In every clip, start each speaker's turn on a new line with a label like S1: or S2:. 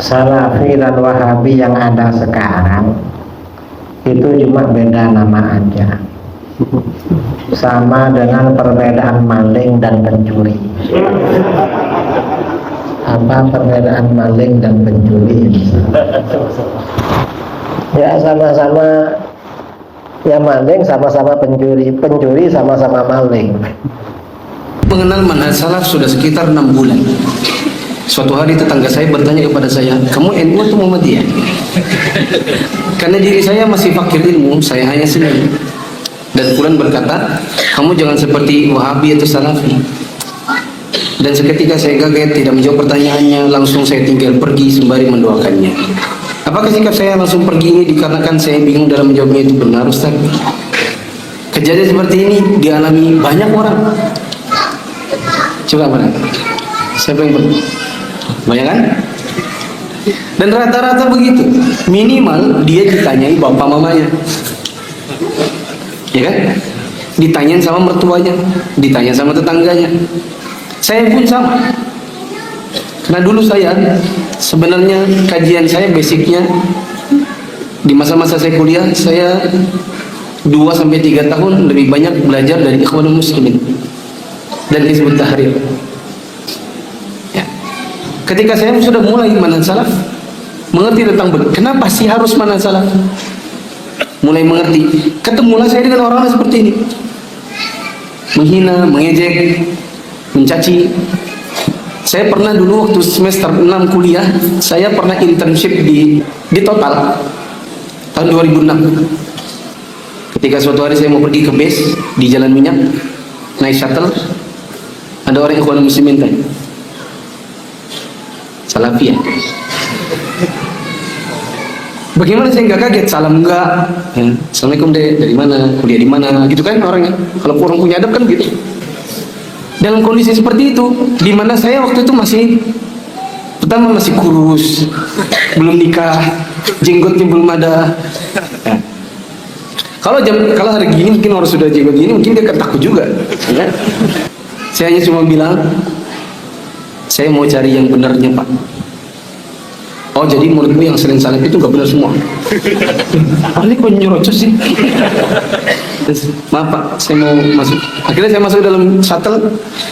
S1: Salafi dan Wahabi yang ada sekarang itu cuma beda nama aja, sama dengan perbedaan maling dan pencuri. Apa perbedaan maling dan pencuri? Ya sama-sama ya maling, sama-sama pencuri, pencuri sama-sama maling.
S2: Mengenal manhaj salaf sudah sekitar 6 bulan. Suatu hari tetangga saya bertanya kepada saya, kamu NU atau Muhammadiyah? Karena diri saya masih fakir ilmu, saya hanya sendiri. Dan Quran berkata, kamu jangan seperti Wahabi atau Salafi. Dan seketika saya kaget, tidak menjawab pertanyaannya, langsung saya tinggal pergi sembari mendoakannya. Apakah sikap saya langsung pergi ini dikarenakan saya bingung dalam menjawabnya itu benar, Ustaz? Kejadian seperti ini dialami banyak orang. Coba mana? Siapa yang pergi? Banyak kan? Dan rata-rata begitu. Minimal dia ditanyai bapak mamanya, ya kan? Ditanyain sama mertuanya, ditanya sama tetangganya. Saya pun sama. Karena dulu saya sebenarnya kajian saya basicnya di masa-masa saya kuliah, saya 2-3 tahun lebih banyak belajar dari Ikhwanul Muslimin dan Hizbut Tahrir. Ketika saya sudah mulai manhaj salaf, mengerti tentang kenapa sih harus manhaj salaf, mulai mengerti, ketemulah saya dengan orang-orang seperti ini, menghina, mengejek, mencaci. Saya pernah dulu waktu semester 6 kuliah, saya pernah internship di Total tahun 2006. Ketika suatu hari saya mau pergi ke base di Jalan Minyak, naik shuttle, ada orang Ikhwanul Muslimin tanya, Salafi ya? Bagaimana saya nggak kaget? Salam enggak? Assalamualaikum deh, dari mana? Kuliah di mana? Gitu kan orangnya. Kalau orang punya adab kan gitu. Dalam kondisi seperti itu, di mana saya waktu itu pertama masih kurus, belum nikah, jenggotnya belum ada. Ya. Kalau hari gini mungkin orang sudah jenggot gini, mungkin dia akan takut juga. Ya. Saya hanya cuma bilang, saya mau cari yang benarnya Pak. Oh jadi menurutmu yang sering salaf itu gak benar semua? Ini kok nyerocos sih? Maaf Pak, saya mau masuk. Akhirnya saya masuk dalam shuttle.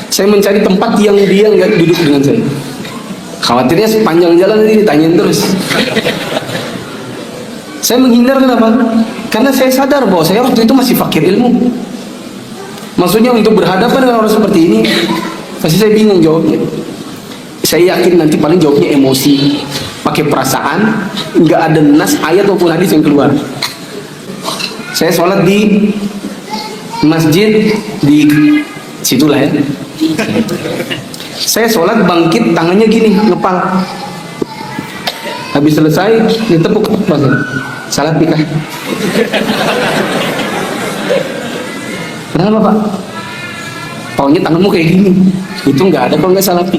S2: Saya mencari tempat yang dia nggak duduk dengan saya. Khawatirnya sepanjang jalan nanti ditanyain terus. Saya menghindar, kenapa? Karena saya sadar bahwa saya waktu itu masih fakir ilmu. Maksudnya untuk berhadapan dengan orang seperti ini, pasti saya bingung jawabnya. Saya yakin nanti paling jawabnya emosi, pakai perasaan, nggak ada nas ayat maupun hadis yang keluar. Saya sholat di masjid di situlah ya. Saya sholat bangkit tangannya gini ngepal. Habis selesai ditepuk pasang. Salafi kah? Kenapa Pak? Taunya tanganmu kayak gini. Itu nggak ada kalau nggak salafi.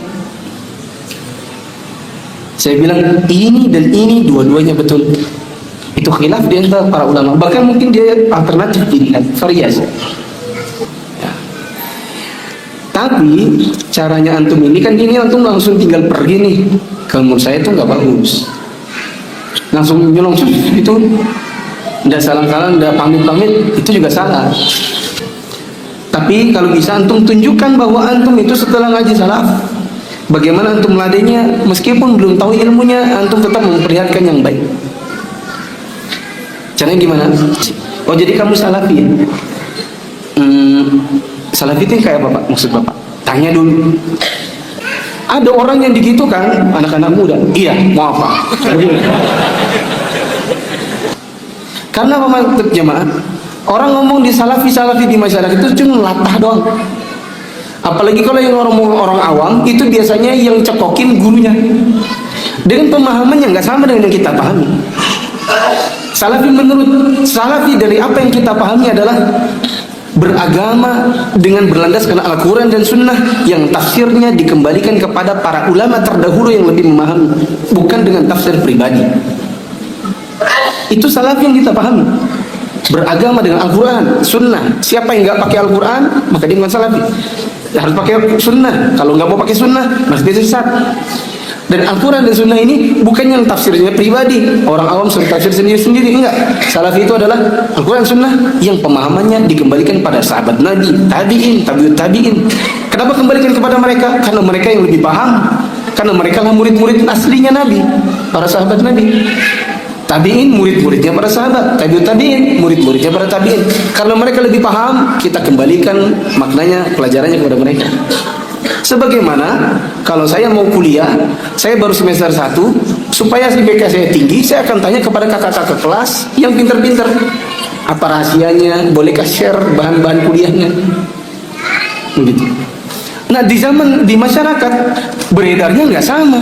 S2: Saya bilang ini dan ini dua-duanya betul. Itu khilaf di antara para ulama. Bahkan mungkin dia alternatif pilihan, variasi. Ya. Tapi caranya antum ini kan gini, antum langsung tinggal pergi nih. Kalau menurut saya itu nggak bagus. Langsung nyolong itu, nggak salam-salam, nggak pamit-pamit, itu juga salah. Tapi kalau bisa antum tunjukkan bahwa antum itu setelah ngaji salaf, bagaimana antum meladainya, meskipun belum tahu ilmunya, antum tetap memperlihatkan yang baik. Caranya gimana? Oh jadi kamu salafi ya? Salafi itu kayak apa Pak? Maksud Bapak? Tanya dulu. Ada orang yang begitu kan, anak-anak muda. Iya, mau apa? Karena apa maksud jemaah? Orang ngomong di salafi di masyarakat itu cuma latah doang. Apalagi kalau yang orang awam itu biasanya yang cekokin gurunya dengan pemahaman yang nggak sama dengan yang kita pahami. Salafi menurut salafi dari apa yang kita pahami adalah beragama dengan berlandaskan Al-Quran dan Sunnah yang tafsirnya dikembalikan kepada para ulama terdahulu yang lebih memahami, bukan dengan tafsir pribadi. Itu salafi yang kita pahami. Beragama dengan Al-Quran, Sunnah. Siapa yang nggak pakai Al-Quran, maka dia bukan salafi. Harus pakai Sunnah. Kalau nggak mau pakai Sunnah, maka dia sesat. Dan Al-Quran dan Sunnah ini bukan yang tafsirnya pribadi, orang awam suruh tafsir sendiri-sendiri, enggak. Salafi itu adalah Al-Quran Sunnah yang pemahamannya dikembalikan pada sahabat Nabi, tabi'in, tabi'ut tabi'in. Kenapa kembalikan kepada mereka? Karena mereka yang lebih paham, karena mereka lah murid-murid aslinya Nabi, para sahabat Nabi. Tabi'in murid-muridnya para sahabat, tabi'ut tabi'in murid-muridnya para tabi'in. Karena mereka lebih paham, kita kembalikan maknanya, pelajarannya kepada mereka. Sebagaimana kalau saya mau kuliah, saya baru semester 1, supaya IPK saya tinggi, saya akan tanya kepada kakak-kakak kelas yang pintar-pintar, apa rahasianya, bolehkah share bahan-bahan kuliahnya, begitu. Nah, di masyarakat beredarnya nggak sama.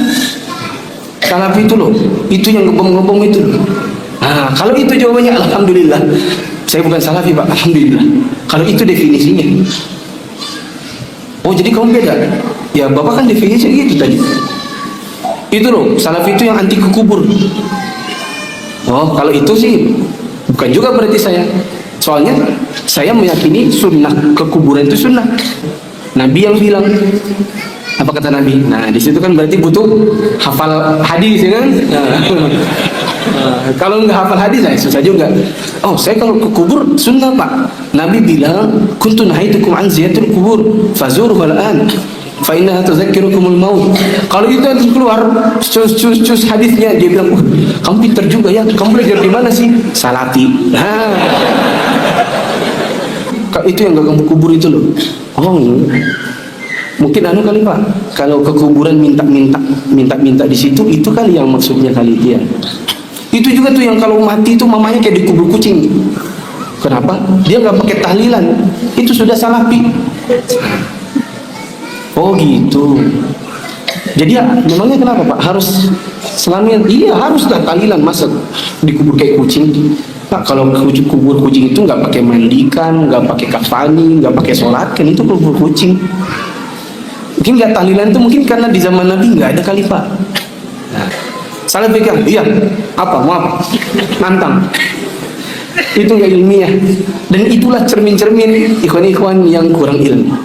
S2: Salafi itu loh, itu yang ngebom-ngebom itu loh. Nah, kalau itu jawabannya alhamdulillah, saya bukan salafi Pak, alhamdulillah. Kalau itu definisinya. Oh, jadi kamu beda? Ya, Bapak kan definisinya gitu tadi. Itu loh, salafi itu yang anti ke kubur. Oh, kalau itu sih bukan juga berarti saya. Soalnya saya meyakini sunnah kekuburan itu sunnah. Nabi yang bilang. Apa kata Nabi? Nah, di situ kan berarti butuh hafal hadis, ya kan? Kalau nggak hafal hadis, saya susah juga. Oh, saya kalau ke kubur sunnah Pak. Nabi bilang, "Kuntu nahaitukum an ziyaratil kubur, fazuruhu al-an, fa innaha tudzakirukumul maut." Kalau itu nanti keluar cus hadisnya, dia bilang, "Kamu pintar juga ya. Kamu belajar di mana sih?" Salafi. Nah. Itu yang gak kamu kubur itu loh. Oh, mungkin kali Pak, kalau ke kuburan minta di situ, itu kali yang maksudnya kali dia. Itu juga tuh yang kalau mati itu mamanya kayak dikubur kucing. Kenapa? Dia nggak pakai tahlilan. Itu sudah salafi. Oh gitu. Jadi ya, memangnya kenapa Pak? Harus selama iya haruslah tahlilan, masa dikubur kayak kucing. Pak, kalau kubur kucing itu nggak pakai mandikan, nggak pakai kafani, nggak pakai sholatkan, itu kubur kucing. Mungkin nggak tahlilan itu mungkin karena di zaman Nabi nggak ada kali Pak. Nah, salah pegang, iya, apa, mau apa? Nantang. Itu nggak ilmiah. Dan itulah cermin-cermin ikhwan-ikhwan yang kurang ilmu.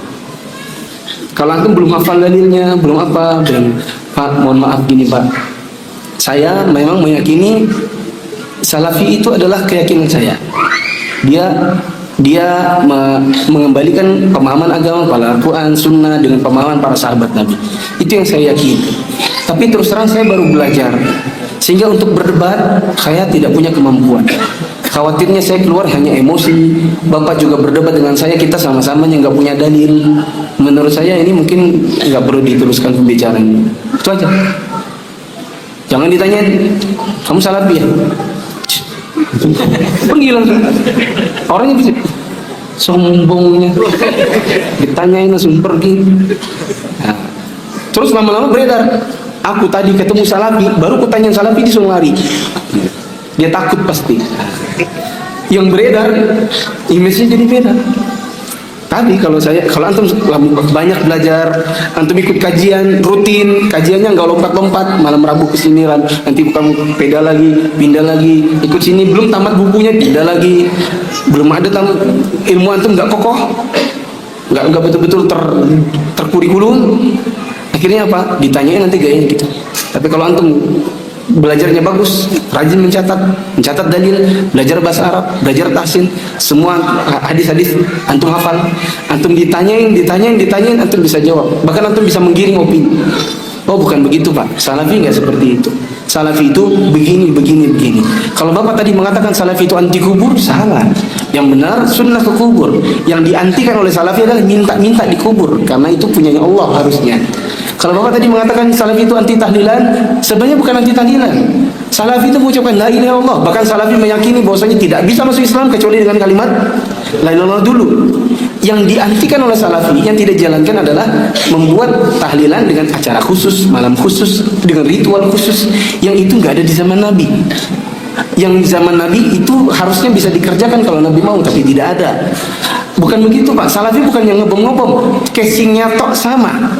S2: Kalau antum belum hafal dalilnya, belum apa, dan Pak, mohon maaf gini Pak. Saya memang meyakini salafi itu adalah keyakinan saya. Dia mengembalikan pemahaman agama pada Al-Quran, Sunnah dengan pemahaman para sahabat Nabi. Itu yang saya yakini. Tapi terus terang saya baru belajar, sehingga untuk berdebat saya tidak punya kemampuan. Khawatirnya saya keluar hanya emosi. Bapak juga berdebat dengan saya, kita sama-sama yang nggak punya dalil. Menurut saya ini mungkin nggak perlu diteruskan pembicaraan. Itu aja. Jangan ditanya, kamu salafi ya? Pergi langsung. Orangnya bisa sombongnya, ditanyain langsung pergi. Nah, terus lama-lama beredar. Aku tadi ketemu salafi, baru kutanya salafi disuruh lari. Dia takut pasti. Yang beredar, image-nya jadi beda. Tadi kalau antum banyak belajar, antum ikut kajian rutin, kajiannya nggak lompat-lompat, malam Rabu kesini, nanti kamu pedal lagi, pindah lagi, ikut sini, belum tamat bukunya, pindah lagi, belum ada ilmu antum nggak kokoh, nggak betul-betul terkurikulum, akhirnya apa? Ditanyain nanti gayanya gitu. Tapi kalau antum belajarnya bagus, rajin mencatat dalil, belajar bahasa Arab, belajar tahsin, semua hadis-hadis antum hafal, antum ditanyain, antum bisa jawab, bahkan antum bisa menggiring opini. Oh bukan begitu Pak, salafi nggak seperti itu. Salafi itu begini. Kalau Bapak tadi mengatakan salafi itu anti kubur, salah. Yang benar sunnah ke kubur. Yang diantikan oleh salafi adalah minta dikubur, karena itu punyanya Allah harusnya. Kalau Bapak tadi mengatakan salafi itu anti tahlilan, sebenarnya bukan anti tahlilan. Salafi itu mengucapkan la ilaha illallah. Bahkan salafi meyakini bahwasanya tidak bisa masuk Islam kecuali dengan kalimat la ilaha illallah dulu. Yang diantikan oleh salafi, yang tidak dijalankan adalah membuat tahlilan dengan acara khusus, malam khusus, dengan ritual khusus, yang itu nggak ada di zaman Nabi. Yang di zaman Nabi itu harusnya bisa dikerjakan kalau Nabi mau, tapi tidak ada. Bukan begitu Pak, salafi bukan yang ngebom-ngebom, casingnya tok sama.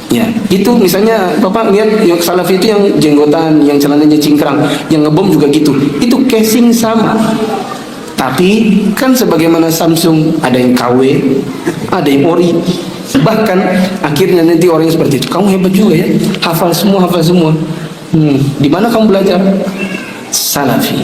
S2: Ya, itu misalnya Bapak lihat yang salafi itu yang jenggotan, yang celananya cingkrang, yang ngebom juga gitu. Itu casing sama. Tapi kan sebagaimana Samsung ada yang KW, ada yang ori. Bahkan akhirnya nanti orang yang seperti itu, kamu hebat juga ya, hafal semua, hafal semua. Di mana kamu belajar? Salafi.